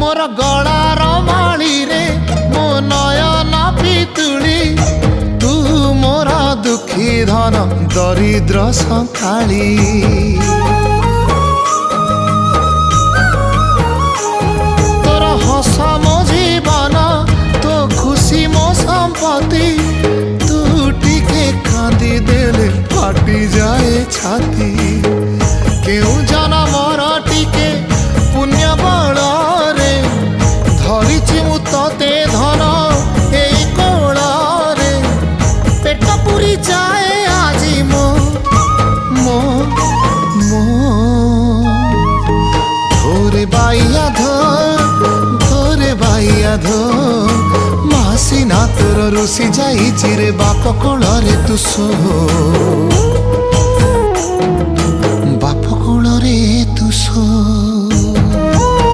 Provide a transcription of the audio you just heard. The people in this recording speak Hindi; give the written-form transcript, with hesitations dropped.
मोर गलार माली रे मो नयन पितुली तू मोर दुखी धन दरिद्र संकाली तोर हस मो जीवन तो खुशी मो संपत्ति तू टिके कांदी देले फाटी जाए छाती केउ जनमर टिके पुण्य बल रे धरिछि मु तते धन एई कोल रे पेट पुरी जाए आजी मो मो मो धोरे बाइया धोरे बाइया धो मासी ना तोर रुसी जाई रे बाप कोल रे तू सो।